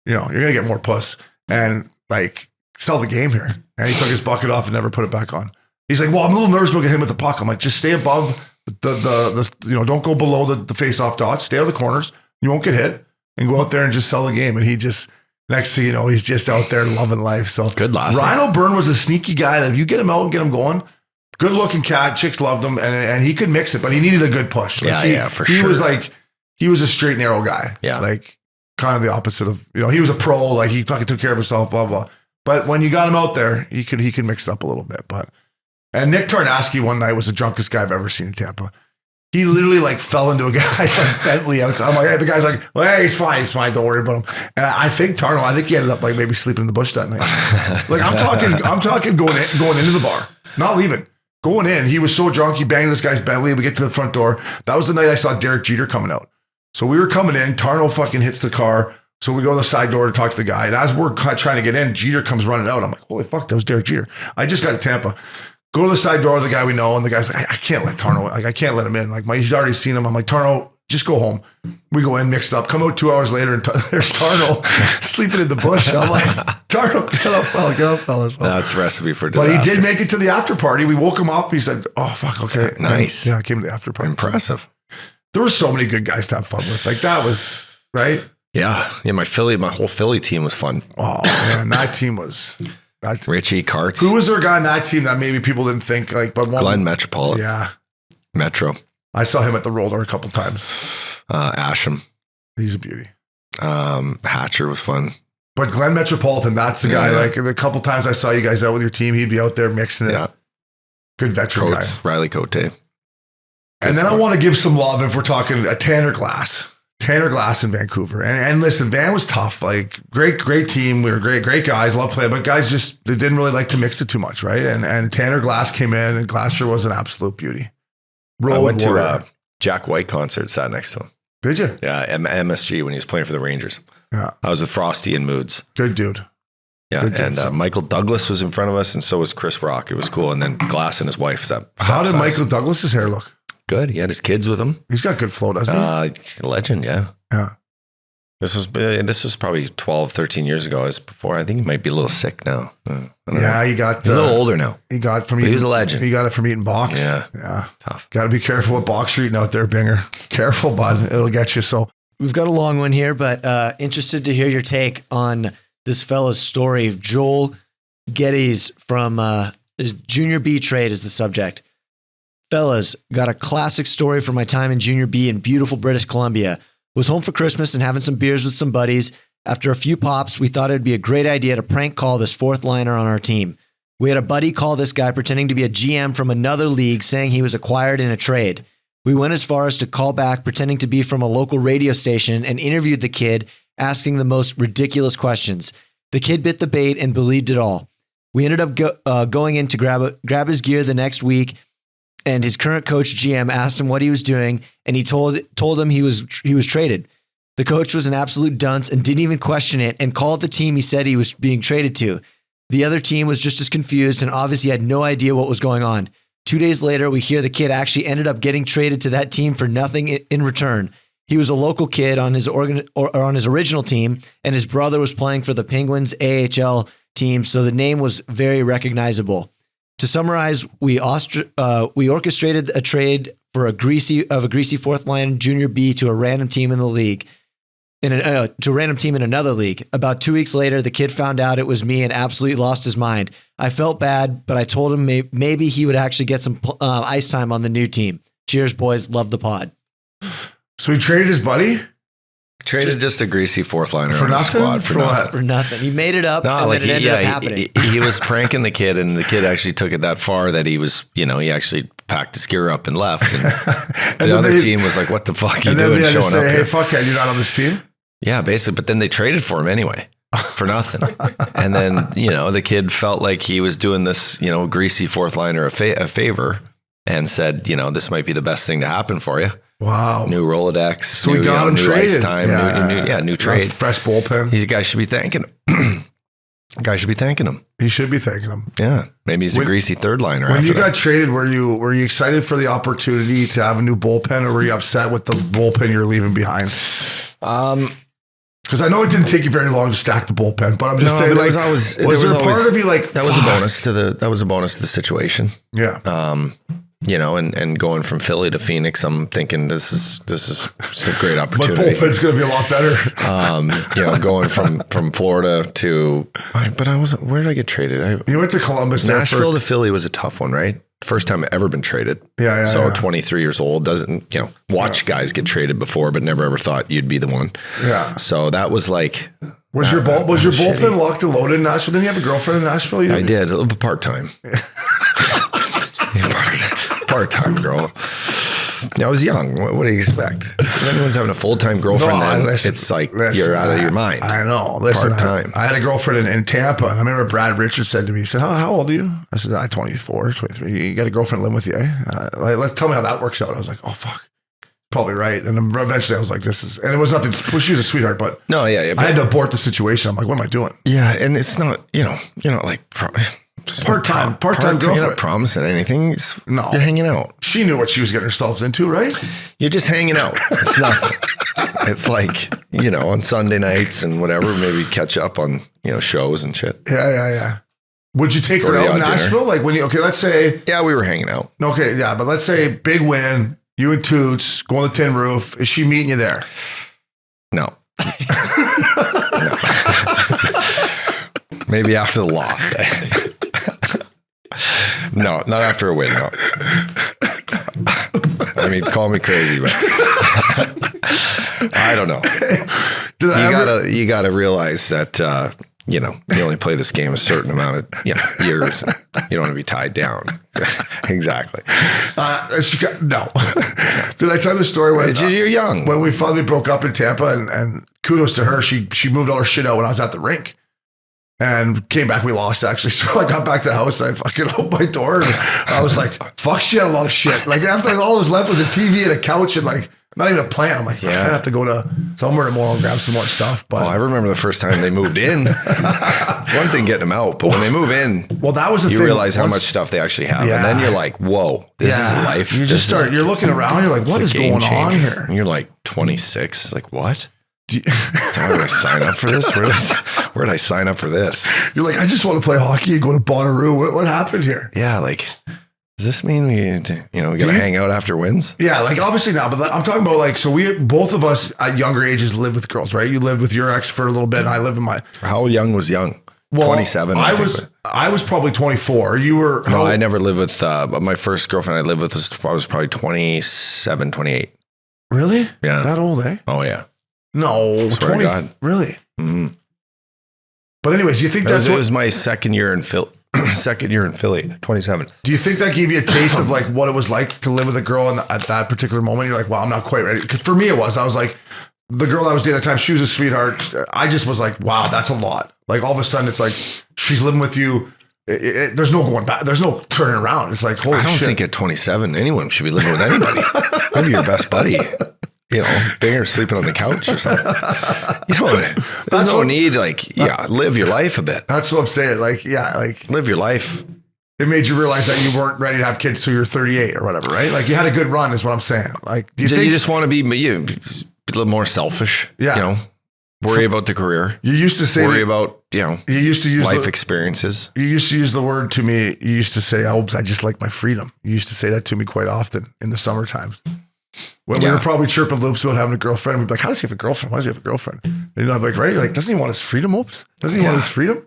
You're gonna get more puss and like sell the game here." And he took his bucket off and never put it back on. He's like, "Well, I'm a little nervous about getting him with the puck." I'm like, "Just stay above the don't go below the face off dots. Stay out of the corners. You won't get hit, and go out there and just sell the game." And he just, next thing you know, he's just out there loving life. So good last. Ryan O'Byrne was a sneaky guy that if you get him out and get him going, good looking cat, chicks loved him, and he could mix it, but he needed a good push. For sure. He was a straight and narrow guy. Yeah. Like kind of the opposite of, he was a pro, like he fucking took care of himself, blah, blah. But when you got him out there, he could mix it up a little bit. And Nick Tarnasky one night was the drunkest guy I've ever seen in Tampa. He literally like fell into a guy's like Bentley outside. I'm like, hey, the guy's like, well, hey, he's fine, don't worry about him. And I think he ended up like maybe sleeping in the bush that night. Like I'm talking going into the bar, not leaving, going in. He was so drunk, he banged this guy's Bentley. We get to the front door. That was the night I saw Derek Jeter coming out. So we were coming in. Tarno fucking hits the car. So we go to the side door to talk to the guy. And as we're trying to get in, Jeter comes running out. I'm like, holy fuck, that was Derek Jeter. I just got to Tampa. Go to the side door of the guy we know, and the guy's like, I can't let Tarno, like I can't let him in. Like he's already seen him. I'm like, Tarno, just go home. We go in, mixed up, come out 2 hours later, and there's Tarno sleeping in the bush. I'm like, Tarno, get up, fellas. That's a recipe for disaster. But he did make it to the after party. We woke him up. He said, oh, fuck, okay. Nice. And, I came to the after party. Impressive. There were so many good guys to have fun with. Like that was, right? Yeah. My whole Philly team was fun. Oh, man, that team was... Richie Karts. Who was their guy in that team that maybe people didn't think like, but Glenn Metropolitan. Yeah. Metro. I saw him at the roller a couple times. Asham. He's a beauty. Hatcher was fun. But Glenn Metropolitan, that's the guy. Like a couple times I saw you guys out with your team, he'd be out there mixing it. Yeah. Good veteran guy. Riley Cote. And then I want to give some love if we're talking a Tanner Glass in Vancouver. And listen, Van was tough. Like great team. We were great guys. Love playing, but guys they didn't really like to mix it too much, right? And Tanner Glass came in, and Glasser was an absolute beauty. I went to a Jack White concert, sat next to him. Did you? Yeah, MSG when he was playing for the Rangers. Yeah, I was with Frosty and Moods. Good dude. Yeah, and Michael Douglas was in front of us, and so was Chris Rock. It was cool. And then Glass and his wife sat. How did Michael Douglas's hair look? Good. He had his kids with him. He's got good flow, doesn't he? Legend, yeah. Yeah. This was probably 12, 13 years ago. It was before. I think he might be a little sick now. Yeah, he got he's a little older now. He got from. He was a legend. He got it from eating box. Yeah. Tough. Got to be careful what box you're eating out there, Binger. Careful, bud. It'll get you. So we've got a long one here, but interested to hear your take on this fella's story. Joel Geddes from Junior B trade is the subject. Fellas, got a classic story from my time in Junior B in beautiful British Columbia. Was home for Christmas and having some beers with some buddies. After a few pops, we thought it'd be a great idea to prank call this fourth liner on our team. We had a buddy call this guy pretending to be a GM from another league saying he was acquired in a trade. We went as far as to call back pretending to be from a local radio station and interviewed the kid, asking the most ridiculous questions. The kid bit the bait and believed it all. We ended up going in to grab his gear the next week, and his current coach GM asked him what he was doing, and he told him he was traded. The coach was an absolute dunce and didn't even question it and called the team he said he was being traded to. The other team was just as confused and obviously had no idea what was going on. 2 days later, we hear the kid actually ended up getting traded to that team for nothing in return. He was a local kid on his on his original team, and his brother was playing for the Penguins AHL team, so the name was very recognizable. To summarize, we orchestrated a trade for a greasy fourth line Junior B to a random team in the league, to a random team in another league. About 2 weeks later, the kid found out it was me and absolutely lost his mind. I felt bad, but I told him maybe he would actually get some ice time on the new team. Cheers, boys. Love the pod. So he traded his buddy? Traded just a greasy fourth liner for on nothing? the squad. For nothing. For nothing. He made it up, and then it ended up happening. He was pranking the kid, and the kid actually took it that far that he was, he actually packed his gear up and left. And the other team was like, what the fuck are you doing showing up hey, here? fuckhead, you're not on this team? Yeah, basically. But then they traded for him anyway. For nothing. And then, the kid felt like he was doing this, greasy fourth liner a favor and said, this might be the best thing to happen for you. Wow. New Rolodex. So we got him new traded. Ice time. New trade. Fresh bullpen. These guys should be thanking him. He should be thanking him. Yeah. Maybe he's a greasy third liner. When you got traded, were you excited for the opportunity to have a new bullpen, or were you upset with the bullpen you're leaving behind? Because I know it didn't take you very long to stack the bullpen, but I'm just saying, like, was there a part of you like that was a bonus to the situation? Yeah. And going from Philly to Phoenix, I'm thinking this is a great opportunity. But bullpen's going to be a lot better. Going from Florida to, where did I get traded? You went to Columbus. Nashville to Philly was a tough one, right? First time I've ever been traded. Yeah. So 23 years old, doesn't, watch guys get traded before, but never ever thought you'd be the one. Yeah. So that was like, was your bullpen locked and loaded in Nashville? Didn't you have a girlfriend in Nashville? I did, a little bit part-time. Part-time girl. I was young. What do you expect? If anyone's having a full-time girlfriend, it's like you're out of your mind. I know. Listen, part-time. I had a girlfriend in Tampa, and I remember Brad Richards said to me, he said, how old are you? I said, I'm 24, 23. You got a girlfriend living with you, eh? Tell me how that works out. I was like, oh, fuck. Probably right. And then eventually I was like, and it was nothing. Well, she was a sweetheart, but no, yeah. I had to abort the situation. I'm like, what am I doing? Yeah, and it's not, you're not like... Part-time girlfriend. You're not promising anything. No. You're hanging out. She knew what she was getting herself into, right? You're just hanging out. It's nothing. It's like, on Sunday nights and whatever, maybe catch up on, shows and shit. Yeah. Would you take her out in Nashville? Like let's say. Yeah, we were hanging out. Okay, yeah, but let's say big win, you and Toots go on the tin roof. Is she meeting you there? No. No. Maybe after the loss. No, not after a win. No. I mean, call me crazy, but I don't know. You gotta realize that you only play this game a certain amount of years. You don't want to be tied down. Exactly. No. Did I tell the story when you're young? When we finally broke up in Tampa, and kudos to her, she moved all her shit out when I was at the rink. And came back, we lost actually. So I got back to the house and I fucking opened my door and I was like, fuck, she had a lot of shit. Like after all that was left was a TV and a couch and like not even a plant. I'm like, I have to go to somewhere tomorrow and grab some more stuff. But I remember the first time they moved in. It's one thing getting them out, but when they move in, that was the thing. You realize how much stuff they actually have. And then you're like, whoa, this is life. You just you're looking around, you're like, what is going on here? And you're like 26, like what? Did I sign up for this? Where did I sign up for this? You're like, I just want to play hockey and go to Bonnaroo. What happened here? Yeah, like, does this mean we got to hang out after wins? Yeah, like obviously not, but I'm talking about like, so both of us at younger ages lived with girls, right? You lived with your ex for a little bit and I lived with my. How young was young? Well, 27. I was probably 24. You were. No, I never lived with, my first girlfriend I lived with I was probably 27, 28. Really? Yeah. That old, eh? Oh yeah. No, swear 20, to God. Really? Mm-hmm. But anyways, you think it was my second year in Philly, 27. Do you think that gave you a taste of like what it was like to live with a girl at that particular moment? You're like, wow, I'm not quite ready. Because for me, I was like, the girl I was dating at the time, she was a sweetheart. I just was like, wow, that's a lot. Like all of a sudden it's like, she's living with you. There's no going back. There's no turning around. It's like, holy shit. I don't think at 27, anyone should be living with anybody. Maybe your best buddy. Bangor sleeping on the couch or something. There's no need, live your life a bit. That's what I'm saying. Live your life. It made you realize that you weren't ready to have kids till you're 38 or whatever, right? Like you had a good run is what I'm saying. Like, do you think you just want to be a little more selfish? Yeah. Worry about the career. You used to say about, you used to use life experiences. You used to use the word to me. You used to say, I just like my freedom. You used to say that to me quite often in the summer times. When we were probably chirping loops about having a girlfriend, we'd be like, how does he have a girlfriend? Why does he have a girlfriend? And I'd be like, right? You're like, doesn't he want his freedom, Oops? Doesn't he want his freedom?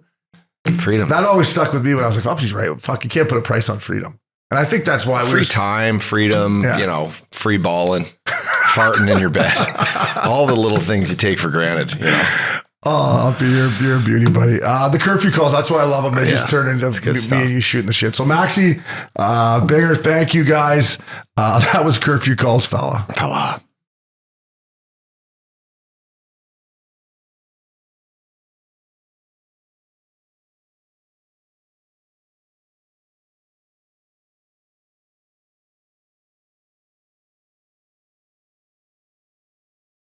Freedom. That always stuck with me when I was like, Oops, he's right. Fuck, you can't put a price on freedom. And I think that's why free time, freedom, free balling, farting in your bed. All the little things you take for granted, Oh, you're a beauty, buddy. The curfew calls, that's why I love them. They just turn into me and you shooting the shit. So Maxie, Banger, thank you guys. That was curfew calls, fella.